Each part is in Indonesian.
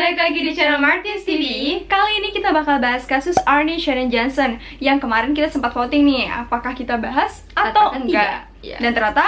balik lagi di channel Martins TV. Kali ini kita bakal bahas kasus Arnie Sharon Johnson yang kemarin kita sempat voting nih, apakah kita bahas atau enggak. Iya. Dan ternyata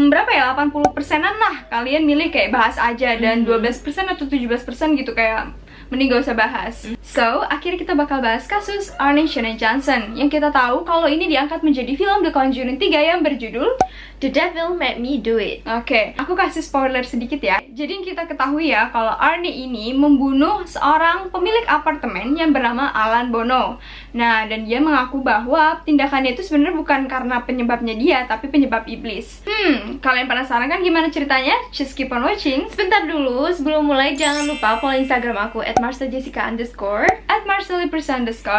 berapa ya, 80%-an lah kalian milih kayak bahas aja, dan 12% atau 17% gitu kayak mending gak usah bahas. So, akhirnya kita bakal bahas kasus Arnie Sharon Johnson yang kita tahu kalau ini diangkat menjadi film The Conjuring 3 yang berjudul The Devil Made Me Do It. Oke, aku kasih spoiler sedikit ya. Jadi yang kita ketahui ya, kalau Arnie ini membunuh seorang pemilik apartemen yang bernama Alan Bono. Nah, dan dia mengaku bahwa tindakannya itu sebenarnya bukan karena penyebabnya dia, tapi penyebab iblis. Kalian penasaran kan gimana ceritanya? Just keep on watching. Sebentar dulu, sebelum mulai jangan lupa follow Instagram aku @marceljessica_, @marcelipers_,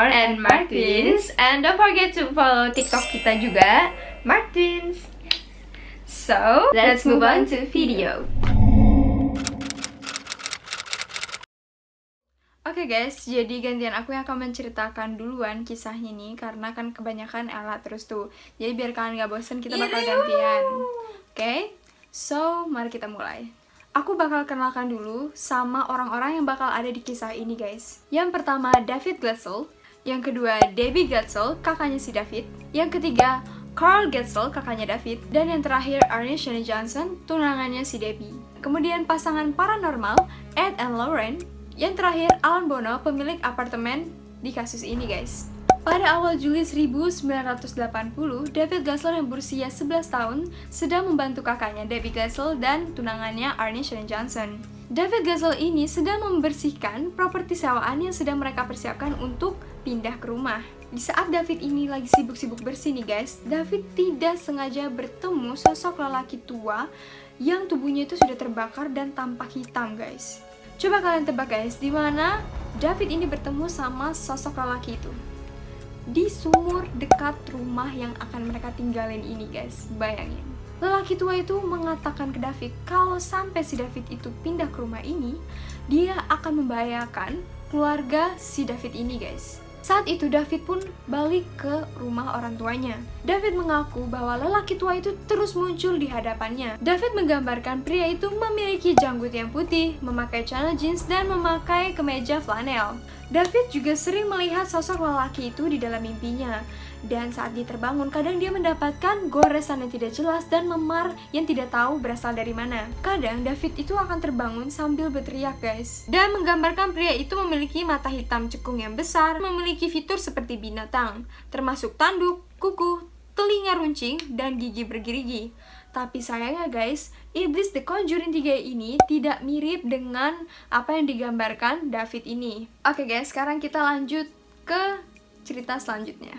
and Martins. And don't forget to follow TikTok kita juga, Martins. So, Let's move on to video. Oke guys, jadi gantian aku yang akan menceritakan duluan kisahnya nih, karena kan kebanyakan Ella terus tuh. Jadi biar kalian gak bosen, kita bakal gantian. Oke, so mari kita mulai. Aku bakal kenalkan dulu sama orang-orang yang bakal ada di kisah ini guys. Yang pertama David Glatzel, yang kedua Debbie Glatzel, kakaknya si David, yang ketiga Carl Glatzel, kakaknya David, dan yang terakhir Arnie Sharon Johnson, tunangannya si Debbie. Kemudian pasangan paranormal Ed and Lauren, yang terakhir Alan Bono, pemilik apartemen di kasus ini guys. Pada awal Juli 1980, David Glatzel yang berusia 11 tahun sedang membantu kakaknya Debbie Glatzel dan tunangannya Arnie Sharon Johnson. David Glatzel ini sedang membersihkan properti sewaan yang sedang mereka persiapkan untuk pindah ke rumah. Di saat David ini lagi sibuk-sibuk bersih nih guys, David tidak sengaja bertemu sosok lelaki tua yang tubuhnya itu sudah terbakar dan tampak hitam guys. Coba kalian tebak guys, di mana David ini bertemu sama sosok lelaki itu? Di sumur dekat rumah yang akan mereka tinggalin ini guys, bayangin. Lelaki tua itu mengatakan ke David kalau sampai si David itu pindah ke rumah ini, dia akan membahayakan keluarga si David ini guys. Saat itu David pun balik ke rumah orang tuanya. David mengaku bahwa lelaki tua itu terus muncul di hadapannya. David menggambarkan pria itu memiliki janggut yang putih, memakai celana jeans, dan memakai kemeja flanel. David juga sering melihat sosok lelaki itu di dalam mimpinya. Dan saat dia terbangun, kadang dia mendapatkan goresan yang tidak jelas dan memar yang tidak tahu berasal dari mana. Kadang David itu akan terbangun sambil berteriak guys. Dan menggambarkan pria itu memiliki mata hitam cekung yang besar, memiliki fitur seperti binatang, termasuk tanduk, kuku, telinga runcing, dan gigi bergerigi. Tapi sayangnya guys, iblis The Conjuring 3 ini tidak mirip dengan apa yang digambarkan David ini. Oke guys, sekarang kita lanjut ke cerita selanjutnya.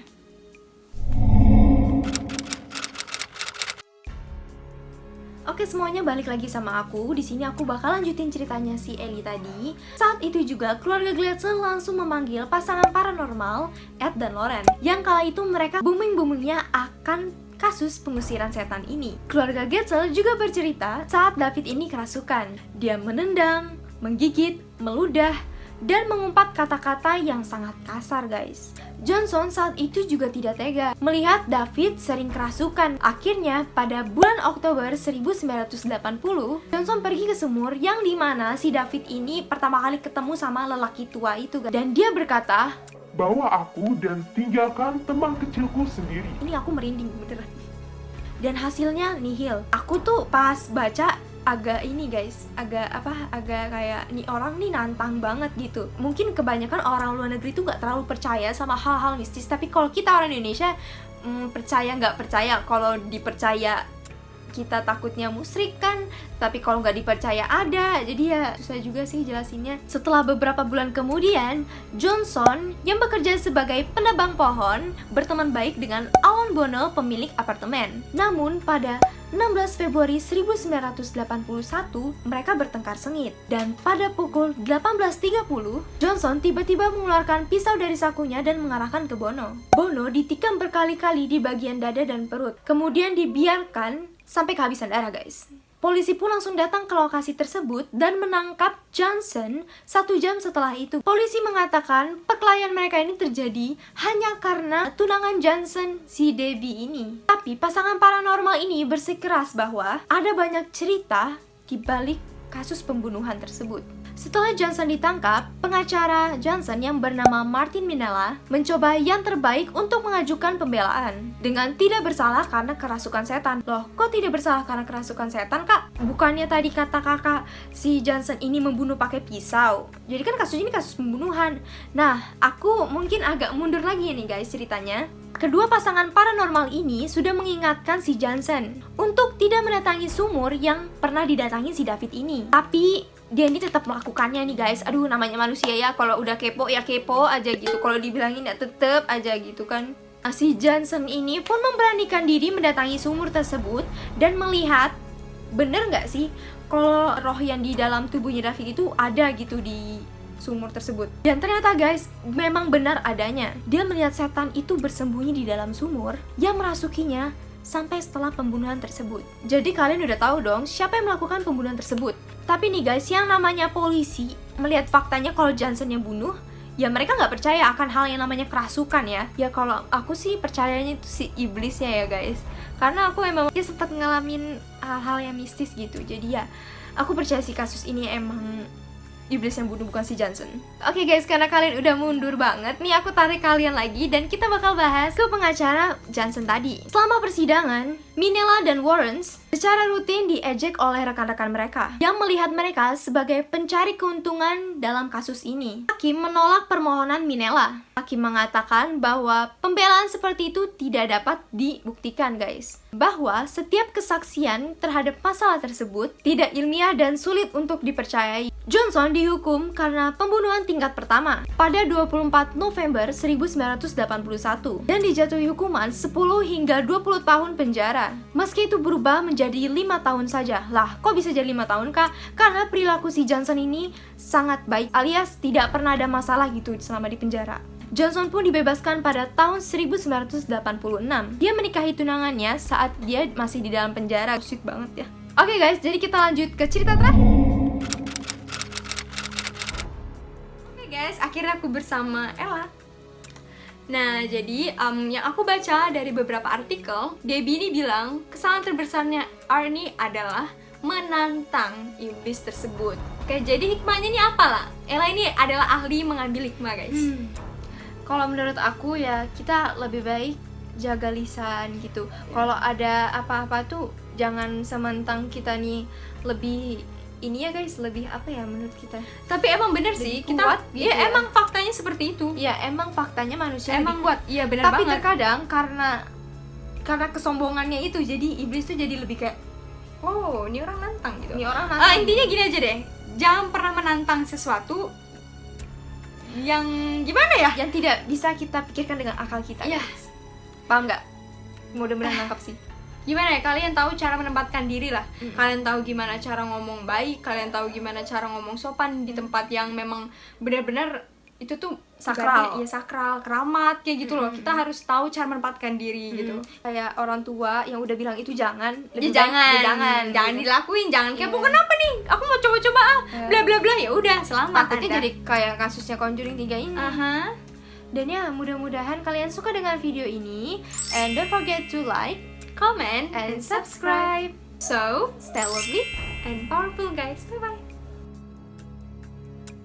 Oke semuanya, balik lagi sama aku. Di sini aku bakal lanjutin ceritanya si Ellie tadi. Saat itu juga keluarga Glatzel langsung memanggil pasangan paranormal Ed dan Lauren, yang kala itu mereka booming-boomingnya akan kasus pengusiran setan ini. Keluarga Glatzel juga bercerita saat David ini kerasukan. Dia menendang, menggigit, meludah, dan mengumpat kata-kata yang sangat kasar guys. Johnson saat itu juga tidak tega melihat David sering kerasukan. Akhirnya pada bulan Oktober 1980, Johnson pergi ke sumur yang dimana si David ini pertama kali ketemu sama lelaki tua itu guys. Dan dia berkata, "Bawa aku dan tinggalkan teman kecilku sendiri." ini aku merinding beneran. Dan hasilnya nihil. Aku tuh pas baca agak ini guys, agak kayak nih orang nih nantang banget gitu. Mungkin kebanyakan orang luar negeri tuh gak terlalu percaya sama hal-hal mistis, tapi kalau kita orang Indonesia percaya nggak percaya. Kalau dipercaya kita takutnya musyrik kan, tapi kalau nggak dipercaya ada. Jadi ya susah juga sih jelasinnya. Setelah beberapa bulan kemudian, Johnson yang bekerja sebagai penebang pohon berteman baik dengan Alan Bono, pemilik apartemen. Namun pada 16 Februari 1981, mereka bertengkar sengit. Dan pada pukul 18.30, Johnson tiba-tiba mengeluarkan pisau dari sakunya dan mengarahkan ke Bono. Bono ditikam berkali-kali di bagian dada dan perut. Kemudian dibiarkan sampai kehabisan darah guys. Polisi pun langsung datang ke lokasi tersebut dan menangkap Johnson 1 jam setelah itu. Polisi mengatakan perkelahian mereka ini terjadi hanya karena tunangan Johnson si Debbie ini. Tapi pasangan paranormal ini bersikeras bahwa ada banyak cerita di balik kasus pembunuhan tersebut. Setelah Johnson ditangkap, pengacara Johnson yang bernama Martin Minella mencoba yang terbaik untuk mengajukan pembelaan dengan tidak bersalah karena kerasukan setan. Loh, kok tidak bersalah karena kerasukan setan, Kak? Bukannya tadi kata kakak si Johnson ini membunuh pakai pisau. Jadi kan kasus ini kasus pembunuhan. Nah, aku mungkin agak mundur lagi nih guys ceritanya. Kedua pasangan paranormal ini sudah mengingatkan si Johnson untuk tidak mendatangi sumur yang pernah didatangi si David ini. Tapi dia ini tetap melakukannya nih guys. Aduh, namanya manusia ya, kalau udah kepo ya kepo aja gitu. Kalau dibilangin ya tetep aja gitu kan. Nah, si Johnson ini pun memberanikan diri mendatangi sumur tersebut dan melihat bener nggak sih kalau roh yang di dalam tubuhnya David itu ada gitu di sumur tersebut. Dan ternyata guys, memang benar adanya. Dia melihat setan itu bersembunyi di dalam sumur yang merasukinya sampai setelah pembunuhan tersebut. Jadi kalian udah tahu dong siapa yang melakukan pembunuhan tersebut. Tapi nih guys, yang namanya polisi melihat faktanya kalau Johnson yang bunuh, ya mereka nggak percaya akan hal yang namanya kerasukan ya. Ya kalau aku sih percayanya itu si iblisnya ya guys. Karena aku emang ya sempat ngalamin hal-hal yang mistis gitu. Jadi ya aku percaya sih kasus ini emang iblis yang bunuh, bukan si Johnson. Oke guys, karena kalian udah mundur banget, nih aku tarik kalian lagi dan kita bakal bahas ke pengacara Johnson tadi. Selama persidangan, Minella dan Warrens secara rutin diejek oleh rekan-rekan mereka yang melihat mereka sebagai pencari keuntungan dalam kasus ini. Hakim menolak permohonan Minella. Hakim mengatakan bahwa pembelaan seperti itu tidak dapat dibuktikan guys. Bahwa setiap kesaksian terhadap masalah tersebut tidak ilmiah dan sulit untuk dipercayai. Johnson dihukum karena pembunuhan tingkat pertama pada 24 November 1981 dan dijatuhi hukuman 10 hingga 20 tahun penjara. Meski itu berubah menjadi 5 tahun saja. Lah, kok bisa jadi 5 tahun kak? Karena perilaku si Johnson ini sangat baik alias tidak pernah ada masalah gitu selama di penjara. Johnson pun dibebaskan pada tahun 1986. Dia menikahi tunangannya saat dia masih di dalam penjara. Sweet banget ya. Oke guys, jadi kita lanjut ke cerita terakhir. Oke guys, akhirnya aku bersama Ella. Nah, jadi yang aku baca dari beberapa artikel, Debbie ini bilang kesalahan terbesarnya Arnie adalah menantang iblis tersebut. Oke, jadi hikmahnya ini apa lah? Ella ini adalah ahli mengambil hikmah guys. Kalau menurut aku ya kita lebih baik jaga lisan gitu. Kalau ada apa-apa tuh jangan sementang kita nih lebih ini ya guys, lebih apa ya menurut kita. Tapi emang bener sih, kita kuat gitu ya, emang faktanya seperti itu. Ya emang faktanya manusia Emang lebih kuat. iya benar Tapi banget. terkadang karena kesombongannya itu jadi iblis tuh jadi lebih kayak oh ini orang nantang gitu. Ini orang Intinya gini aja deh, jangan pernah menantang sesuatu yang gimana ya? Yang tidak bisa kita pikirkan dengan akal kita. Iya. Guys. Paham nggak? Mudah-mudahan nangkap sih. Gimana ya? Kalian tahu cara menempatkan diri lah. Kalian tahu gimana cara ngomong baik. Kalian tahu gimana cara ngomong sopan di tempat yang memang benar-benar itu tuh Sakral. Ya sakral, keramat kayak gitu loh. Kita harus tahu cara menempatkan diri gitu. Kayak orang tua yang udah bilang itu jangan, lebih baik jangan gitu. dilakuin, jangan kepo. Kenapa nih? Aku mau coba-coba bla bla bla. Ya udah, selamat. Takutnya Anda. jadi kayak kasusnya Conjuring 3 ini. Aha. Dan ya, mudah-mudahan kalian suka dengan video ini. And don't forget to like, comment, and subscribe. So, Stay lovely. and powerful guys. Bye bye.